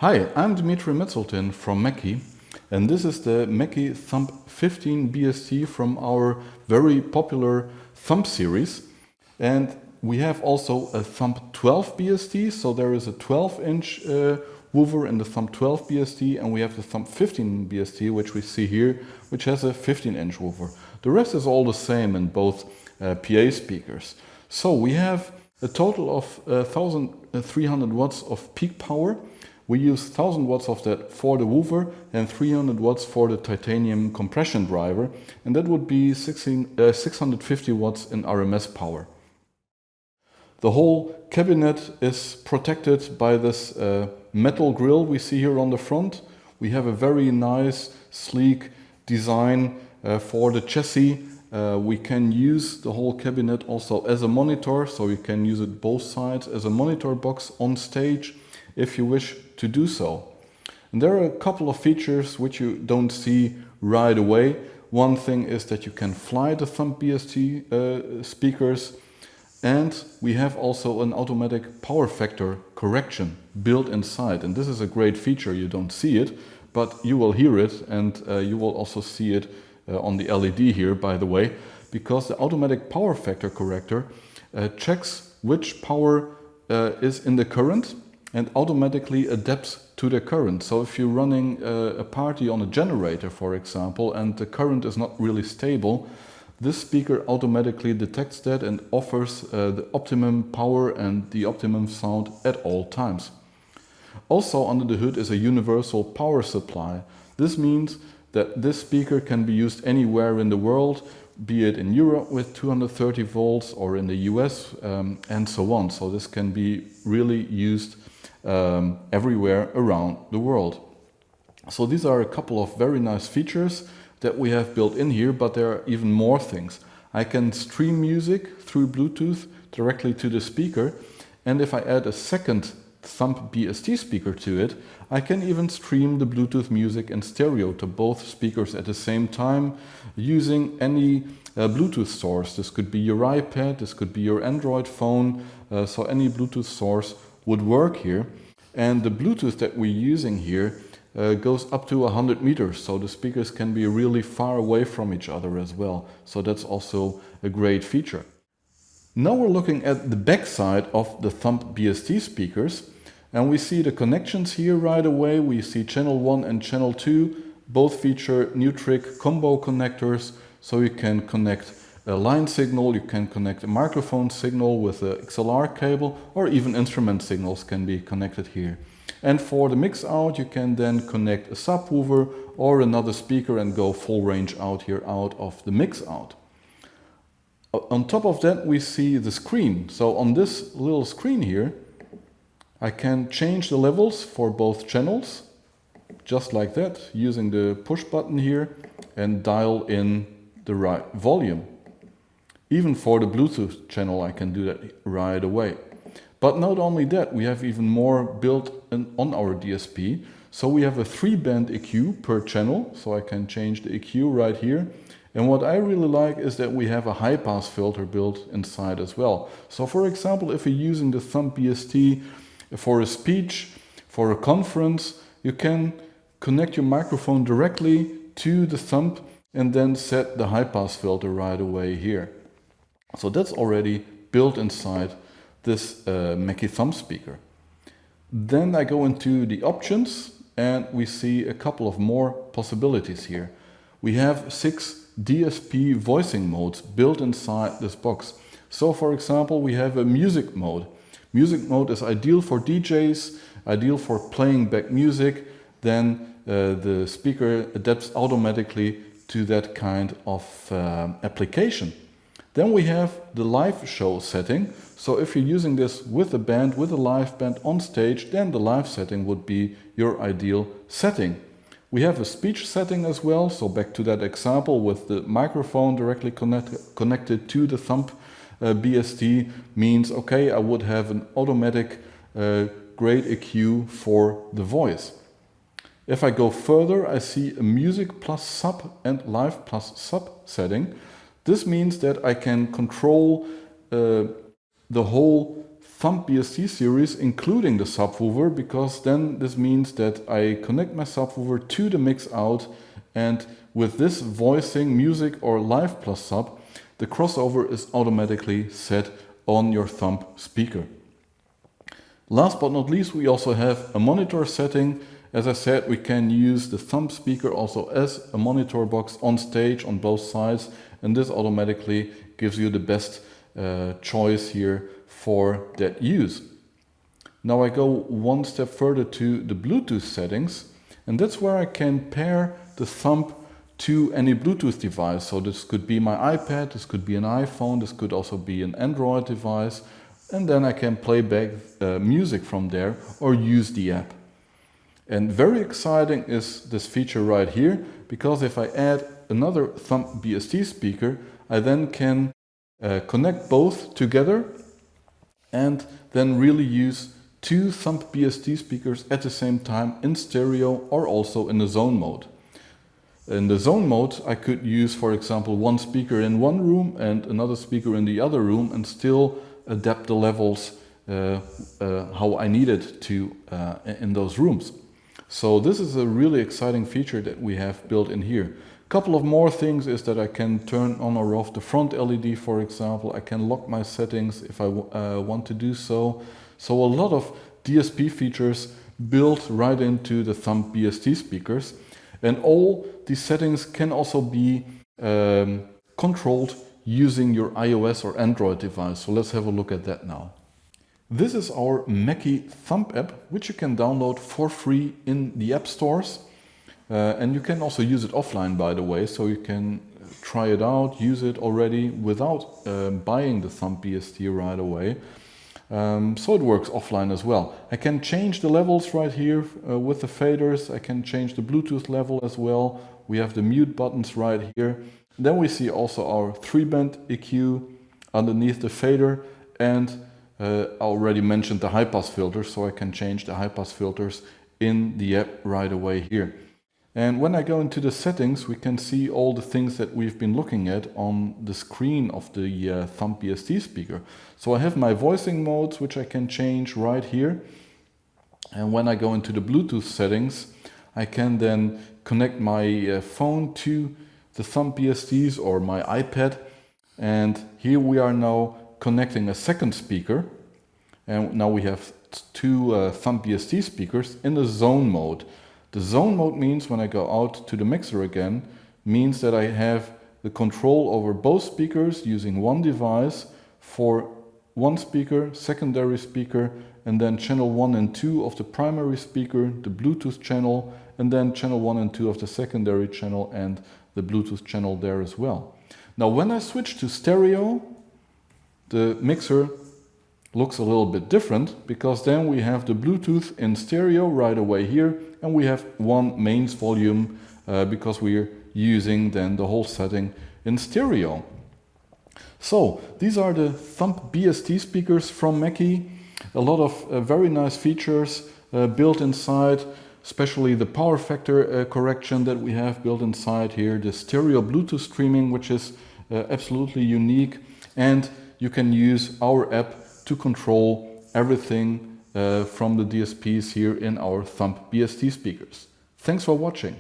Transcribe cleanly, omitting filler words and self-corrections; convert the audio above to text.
Hi, I'm Dimitri Metzeltin from Mackie, and this is the Mackie Thump 15BST from our very popular Thump series. And we have also a Thump 12BST, so there is a 12-inch woofer in the Thump 12BST, and we have the Thump 15BST, which we see here, which has a 15-inch woofer. The rest is all the same in both PA speakers. So we have a total of 1300 watts of peak power. We use 1000 watts of that for the woofer and 300 watts for the titanium compression driver, and that would be 650 watts in RMS power. The whole cabinet is protected by this metal grille we see here on the front. We have a very nice, sleek design for the chassis. We can use the whole cabinet also as a monitor, so you can use it both sides as a monitor box on stage if you wish to do so. And there are a couple of features which you don't see right away. One thing is that you can fly the Thump BST speakers, and we have also an automatic power factor correction built inside. And this is a great feature. You don't see it, but you will hear it, and you will also see it on the LED here, by the way, because the automatic power factor corrector checks which power is in the current and automatically adapts to the current. So if you're running a party on a generator, for example, and the current is not really stable, this speaker automatically detects that and offers the optimum power and the optimum sound at all times. Also under the hood is a universal power supply. This means that this speaker can be used anywhere in the world, be it in Europe with 230 volts or in the US and so on. So this can be really used everywhere around the world. So these are a couple of very nice features that we have built in here, but there are even more things. I can stream music through Bluetooth directly to the speaker, and if I add a second Thump BST speaker to it, I can even stream the Bluetooth music in stereo to both speakers at the same time using any Bluetooth source. This could be your iPad, this could be your Android phone, so any Bluetooth source would work here. And the Bluetooth that we're using here goes up to 100 meters, so the speakers can be really far away from each other as well. So that's also a great feature. Now we're looking at the back side of the Thump BST speakers, and we see the connections here right away. We see channel 1 and channel 2. Both feature Nutric combo connectors, so you can connect a line signal, you can connect a microphone signal with a XLR cable, or even instrument signals can be connected here. And for the mix out, you can then connect a subwoofer or another speaker and go full range out here out of the mix out. On top of that, we see the screen. So on this little screen here, I can change the levels for both channels, just like that, using the push button here, and dial in the right volume. Even for the Bluetooth channel, I can do that right away. But not only that, we have even more built on our DSP. So we have a 3-band EQ per channel, so I can change the EQ right here. And what I really like is that we have a high-pass filter built inside as well. So for example, if you're using the Thump BST for a speech, for a conference, you can connect your microphone directly to the Thump and then set the high-pass filter right away here. So that's already built inside this Mackie Thump speaker. Then I go into the options and we see a couple of more possibilities here. We have 6 DSP voicing modes built inside this box. So for example, we have a music mode. Music mode is ideal for DJs, ideal for playing back music. Then the speaker adapts automatically to that kind of application. Then we have the live show setting. So if you're using this with a band, with a live band on stage, then the live setting would be your ideal setting. We have a speech setting as well. So back to that example with the microphone directly connected to the Thump BST means, okay, I would have an automatic great EQ for the voice. If I go further, I see a music plus sub and live plus sub setting. This means that I can control the whole Thump BST series including the subwoofer, because then this means that I connect my subwoofer to the mix out, and with this voicing, music or live plus sub, the crossover is automatically set on your Thump speaker. Last but not least, we also have a monitor setting. As I said, we can use the Thump speaker also as a monitor box on stage on both sides, and this automatically gives you the best choice here for that use. Now I go one step further to the Bluetooth settings, and that's where I can pair the Thump to any Bluetooth device. So this could be my iPad, this could be an iPhone, this could also be an Android device, and then I can play back music from there or use the app. And very exciting is this feature right here, because if I add another Thump BST speaker, I then can connect both together and then really use two Thump BST speakers at the same time in stereo or also in the zone mode. In the zone mode, I could use, for example, one speaker in one room and another speaker in the other room and still adapt the levels how I need it to in those rooms. So this is a really exciting feature that we have built in here. A couple of more things is that I can turn on or off the front LED, for example. I can lock my settings if I want to do so. So a lot of DSP features built right into the Thump BST speakers. And all these settings can also be controlled using your iOS or Android device. So let's have a look at that now. This is our Mackie Thump app, which you can download for free in the app stores. And you can also use it offline, by the way, so you can try it out, use it already without buying the Thump BST right away. So it works offline as well. I can change the levels right here with the faders. I can change the Bluetooth level as well. We have the mute buttons right here. Then we see also our 3-band EQ underneath the fader, and I already mentioned the high-pass filters, so I can change the high-pass filters in the app right away here. And when I go into the settings, we can see all the things that we've been looking at on the screen of the Thump BST speaker. So I have my voicing modes, which I can change right here. And when I go into the Bluetooth settings, I can then connect my phone to the Thump BSTs or my iPad. And here we are now connecting a second speaker. And now we have two Thump BST speakers in the zone mode. The zone mode means when I go out to the mixer again, means that I have the control over both speakers using one device for one speaker, secondary speaker, and then channel 1 and 2 of the primary speaker, the Bluetooth channel, and then channel 1 and 2 of the secondary channel and the Bluetooth channel there as well. Now when I switch to stereo, the mixer looks a little bit different, because then we have the Bluetooth in stereo right away here, and we have one mains volume because we're using then the whole setting in stereo. So these are the Thump BST speakers from Mackie. A lot of very nice features built inside, especially the power factor correction that we have built inside here, the stereo Bluetooth streaming, which is absolutely unique, and you can use our app to control everything from the DSPs here in our Thump BST speakers. Thanks for watching.